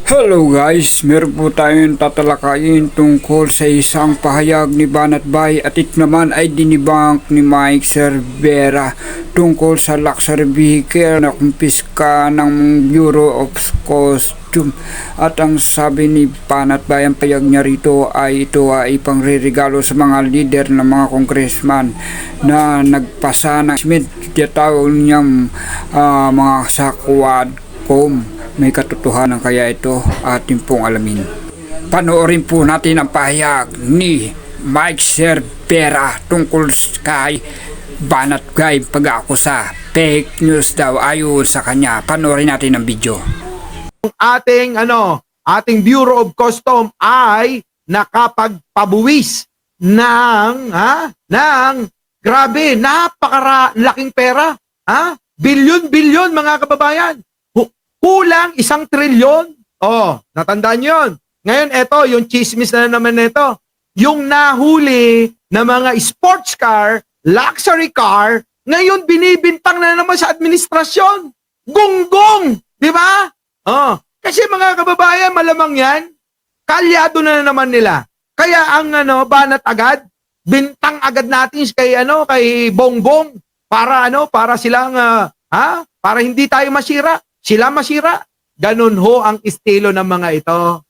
Hello guys, meron po tayong tatalakayin tungkol sa isang pahayag ni Banat Bay at ito naman ay dinibank ni Mike Cervera tungkol sa luxury vehicle na kumpiska ng Bureau of Customs. At ang sabi ni Banat Bay, ang pahayag niya rito ay ito ay pangreregalo sa mga leader ng mga congressman na nagpasa ng tawag niyang mga sa Quadcom. May katotohanan kaya ito, atin pong alamin. Panoorin po natin ang pahayag ni Mike Cervera tungkol kay Banat Bay pag-akusa fake news daw ayon sa kanya. Panoorin natin ang video. Ating Bureau of Customs ay nakapagpabuwis ng grabe, napakalaking pera, bilyon-bilyon mga kababayan. Kulang 1 trilyon. Natandaan nyo yun. Ngayon, eto, yung chismis na naman nito. Yung nahuli na mga sports car, luxury car, ngayon binibintang na naman sa administrasyon. Gunggong! Di ba? Kasi mga kababayan, malamang yan, kalyado na naman nila. Kaya ang banat agad, bintang agad natin kay Bongbong para silang para hindi tayo masira. Sila masira. Ganun ho ang estilo ng mga ito.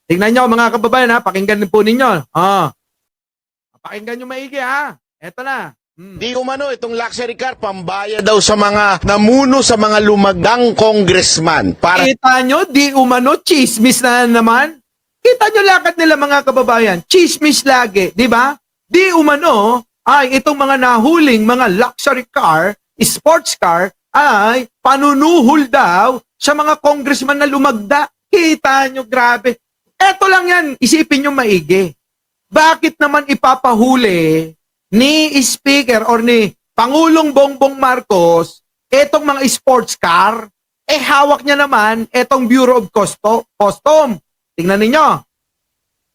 Tingnan nyo mga kababayan, pakinggan po ninyo. Pakinggan nyo maigi Eto na. Di umano itong luxury car pambaya daw sa mga namuno sa mga lumagang congressman. Kita nyo, di umano, chismis na naman. Kita nyo lakad nila mga kababayan. Chismis lagi, di ba? Di umano, ay itong mga nahuling mga luxury car, sports car, ay panunuhol daw sa mga congressman na lumagda. Kita nyo, grabe. Eto lang yan, isipin nyo maigi. Bakit naman ipapahuli ni Speaker or ni Pangulong Bongbong Marcos etong mga sports car? Hawak niya naman etong Bureau of Customs. Tingnan ninyo.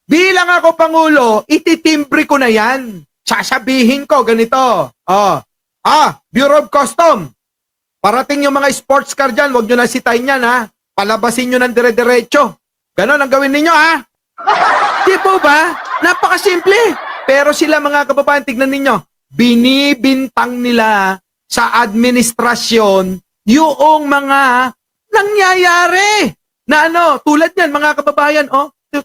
Bilang ako Pangulo, ititimbre ko na yan. Sasabihin ko ganito. Bureau of Customs. Parating yung mga sports car dyan, huwag nyo na sitayin yan, Palabasin nyo ng dire-diretso. Ganon ang gawin ninyo, Di po ba? Napakasimple. Pero sila mga kababayan, tignan ninyo, binibintang nila sa administrasyon yung mga nangyayari. Na tulad yan, mga kababayan,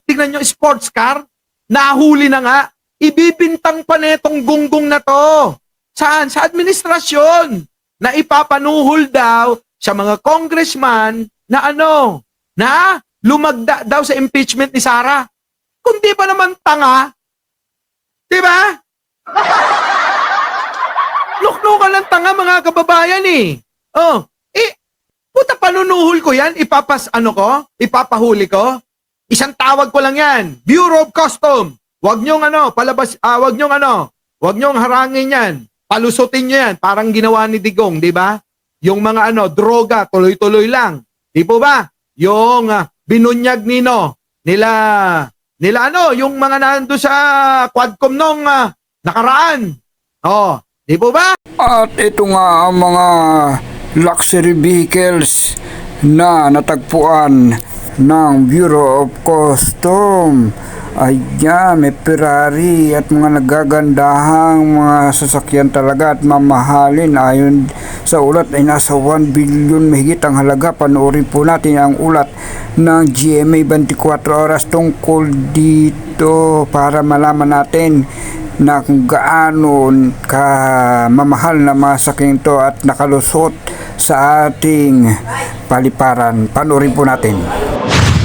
tignan nyo, sports car, nahuli na nga, ibibintang pa netong gunggong na to. Saan? Sa administrasyon. Na ipapanuhol daw sa mga congressman na na lumagda daw sa impeachment ni Sara. Kundi pa naman tanga. Diba? Luknukan lang tanga mga kababayan puta panunuhol ko yan, ipapahuli ko. Isang tawag ko lang yan, Bureau of Customs. Huwag nyong huwag nyong harangin yan. Palusutin nyo yan, parang ginawa ni Digong, di ba? Yung mga droga, tuloy-tuloy lang. Di po ba? Yung binunyag nila yung mga nando sa Quadcom nung nakaraan. Di po ba? At ito nga ang mga luxury vehicles na natagpuan ng Bureau of Customs. Ayan, may Ferrari at mga nagagandahang mga sasakyan talaga at mamahalin. Ayon sa ulat ay nasa 1 billion mahigit ang halaga. Panoorin po natin ang ulat ng GMA 24 oras tungkol dito para malaman natin na kung gaano mamahal na mga sasakyan ito at nakalusot sa ating paliparan. Panoorin po natin.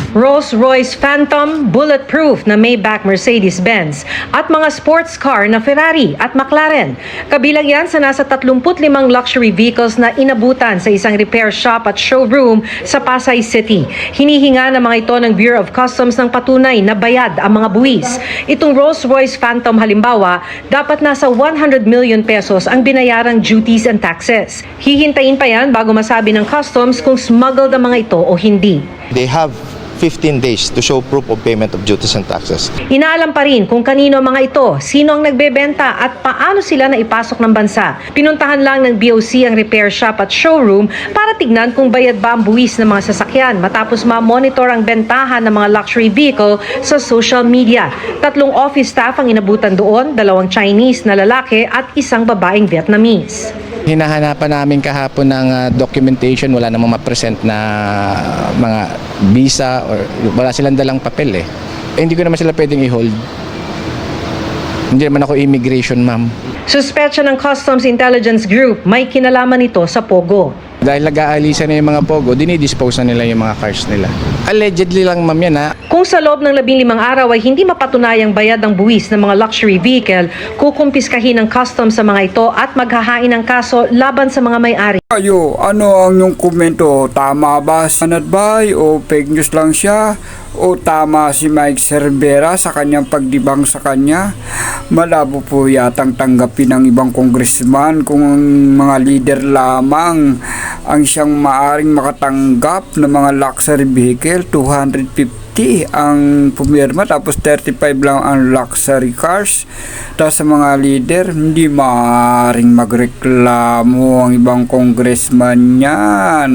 Rolls-Royce Phantom, bulletproof na Maybach Mercedes-Benz at mga sports car na Ferrari at McLaren. Kabilang yan sa nasa 35 luxury vehicles na inabutan sa isang repair shop at showroom sa Pasay City. Hinihinga ng mga ito ng Bureau of Customs ng patunay na bayad ang mga buwis. Itong Rolls-Royce Phantom halimbawa, dapat nasa 100 million pesos ang binayarang duties and taxes. Hihintayin pa yan bago masabi ng customs kung smuggled ang mga ito o hindi. They have 15 days to show proof of payment of duties and taxes. Inaalam pa rin kung kanino ang mga ito, sino ang nagbebenta at paano sila naipasok ng bansa. Pinuntahan lang ng BOC ang repair shop at showroom para tignan kung bayad ba ang buwis ng mga sasakyan matapos ma-monitor ang bentahan ng mga luxury vehicle sa social media. 3 office staff ang inabutan doon, 2 Chinese na lalaki at 1 babaeng Vietnamese. Hinahanapan namin kahapon ng documentation, wala namang ma-present na mga visa or wala silang dalang papel eh. Hindi ko naman sila pwedeng i-hold. Hindi naman ako immigration, ma'am. Suspetsya ng Customs Intelligence Group may kinalaman ito sa Pogo. Dahil nag-aalisa na yung mga pogo, dinidispose na nila yung mga cars nila. Allegedly lang, ma'am, yan ha. Kung sa loob ng 15 araw ay hindi mapatunayang bayad ng buwis ng mga luxury vehicle, kukumpiskahin ng customs sa mga ito at maghahain ng kaso laban sa mga may-ari. Kayo, ano ang inyong komento? Tama ba si Banat Bay o fake news lang siya? O tama si Mike Cervera sa kanyang pagdibang sa kanya? Malabo po yatang tanggapin ng ibang congressman kung ang mga leader lamang ang siyang maaring makatanggap ng mga luxury vehicle. 250 ang pumirma tapos 35 lang ang luxury cars. Tapos sa mga leader hindi maaring magreklamo ang ibang congressman yan.